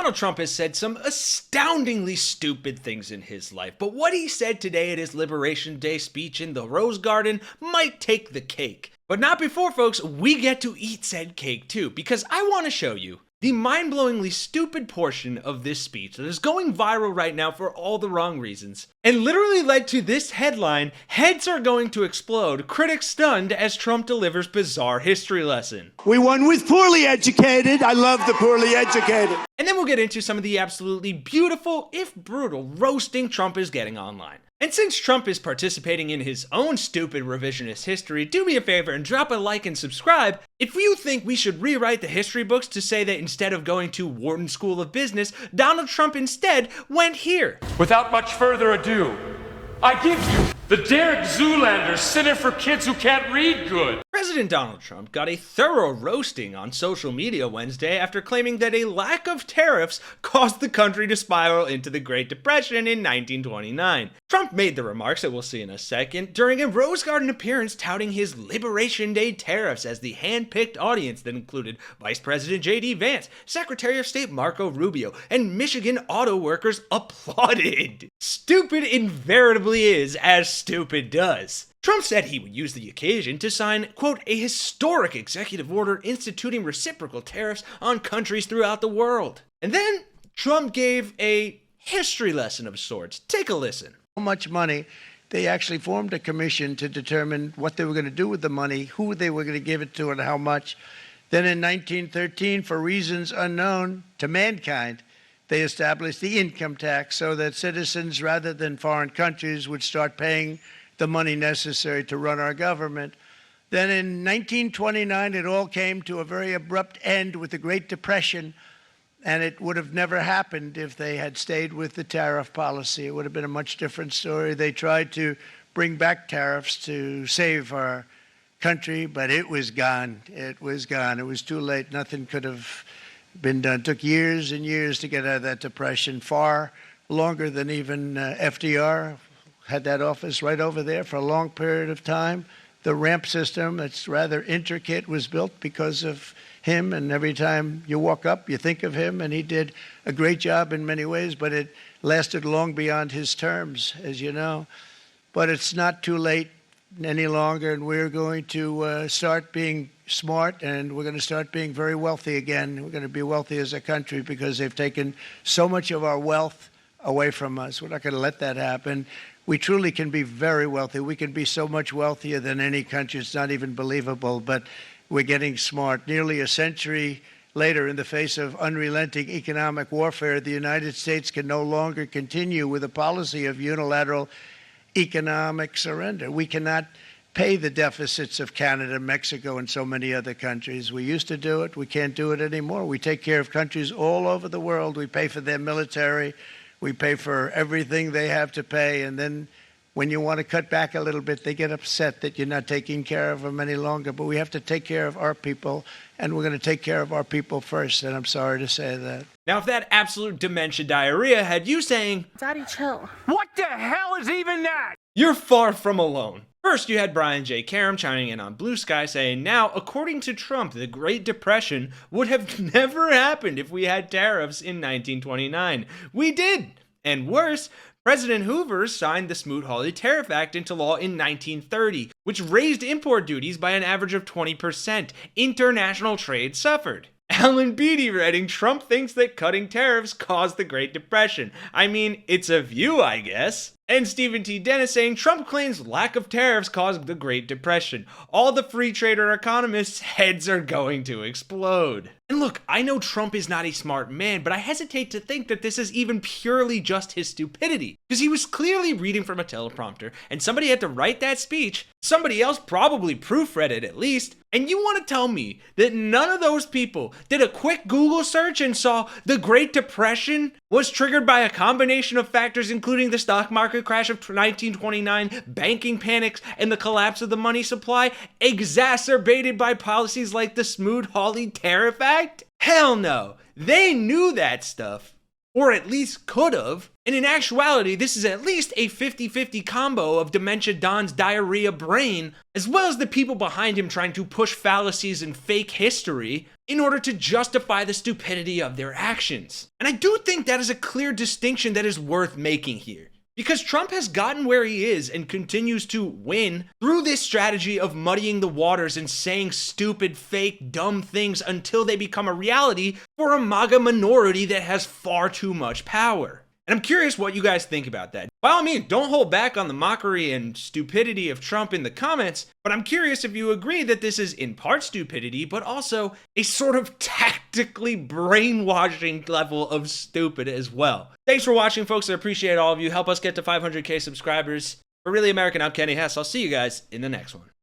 Donald Trump has said some astoundingly stupid things in his life, but what he said today at his Liberation Day speech in the Rose Garden might take the cake. But not before, folks, we get to eat said cake too, because I want to show you the mind-blowingly stupid portion of this speech that is going viral right now for all the wrong reasons, and literally led to this headline: "Heads are going to explode, critics stunned as Trump delivers bizarre history lesson." We won with poorly educated. I love the poorly educated. And then we'll get into some of the absolutely beautiful, if brutal, roasting Trump is getting online. And since Trump is participating in his own stupid revisionist history, do me a favor and drop a like and subscribe if you think we should rewrite the history books to say that instead of going to Wharton School of Business, Donald Trump instead went here. Without much further ado, I give you the Derek Zoolander Center for Kids Who Can't Read Good. President Donald Trump got a thorough roasting on social media Wednesday after claiming that a lack of tariffs caused the country to spiral into the Great Depression in 1929. Trump made the remarks that we'll see in a second during a Rose Garden appearance touting his Liberation Day tariffs as the hand-picked audience that included Vice President J.D. Vance, Secretary of State Marco Rubio, and Michigan auto workers applauded. Stupid invariably is as stupid does. Trump said he would use the occasion to sign, quote, "a historic executive order instituting reciprocal tariffs on countries throughout the world." And then Trump gave a history lesson of sorts. Take a listen. So much money, they actually formed a commission to determine what they were going to do with the money, who they were going to give it to, and how much. Then in 1913, for reasons unknown to mankind, they established the income tax so that citizens, rather than foreign countries, would start paying the money necessary to run our government. Then in 1929, it all came to a very abrupt end with the Great Depression, and it would have never happened if they had stayed with the tariff policy. It would have been a much different story. They tried to bring back tariffs to save our country, but it was gone. It was gone. It was too late. Nothing could have been done. It took years and years to get out of that depression, far longer than even FDR had that office right over there for a long period of time. The ramp system, that's rather intricate, was built because of him, and every time you walk up, you think of him, and he did a great job in many ways, but it lasted long beyond his terms, as you know. But it's not too late any longer, and we're going to start being smart, and we're going to start being very wealthy again. We're going to be wealthy as a country because they've taken so much of our wealth away from us. We're not going to let that happen. We truly can be very wealthy. We can be so much wealthier than any country. It's not even believable, but we're getting smart. Nearly a century later, in the face of unrelenting economic warfare, the United States can no longer continue with a policy of unilateral economic surrender. We cannot pay the deficits of Canada, Mexico, and so many other countries. We used to do it. We can't do it anymore. We take care of countries all over the world. We pay for their military. We pay for everything they have to pay, and then when you want to cut back a little bit, they get upset that you're not taking care of them any longer. But we have to take care of our people, and we're going to take care of our people first, and I'm sorry to say that. Now, if that absolute dementia diarrhea had you saying, "Daddy, chill." What the hell is even that? you're far from alone. First, you had Brian J. Karam chiming in on Blue Sky saying, now, according to Trump, the Great Depression would have never happened if we had tariffs in 1929. We did. And worse, President Hoover signed the Smoot-Hawley Tariff Act into law in 1930, which raised import duties by an average of 20%. International trade suffered. Alan Beatty writing, Trump thinks that cutting tariffs caused the Great Depression. I mean, it's a view, I guess. And Stephen T. Dennis saying, Trump claims lack of tariffs caused the Great Depression. All the free trader economists' heads are going to explode. And look, I know Trump is not a smart man, but I hesitate to think that this is even purely just his stupidity. Because he was clearly reading from a teleprompter, and somebody had to write that speech. Somebody else probably proofread it at least. And you want to tell me that none of those people did a quick Google search and saw the Great Depression was triggered by a combination of factors including the stock market crash of 1929, banking panics, and the collapse of the money supply, exacerbated by policies like the Smoot-Hawley Tariff Act? Hell no. They knew that stuff. Or at least could have. And in actuality, this is at least a 50-50 combo of Dementia Don's diarrhea brain, as well as the people behind him trying to push fallacies and fake history in order to justify the stupidity of their actions. And I do think that is a clear distinction that is worth making here. Because Trump has gotten where he is and continues to win through this strategy of muddying the waters and saying stupid, fake, dumb things until they become a reality for a MAGA minority that has far too much power. And I'm curious what you guys think about that. By all means, don't hold back on the mockery and stupidity of Trump in the comments, but I'm curious if you agree that this is in part stupidity, but also a sort of tactically brainwashing level of stupid as well. Thanks for watching, folks. I appreciate all of you. Help us get to 500K subscribers. For Really American, I'm Kenny Hesse. I'll see you guys in the next one.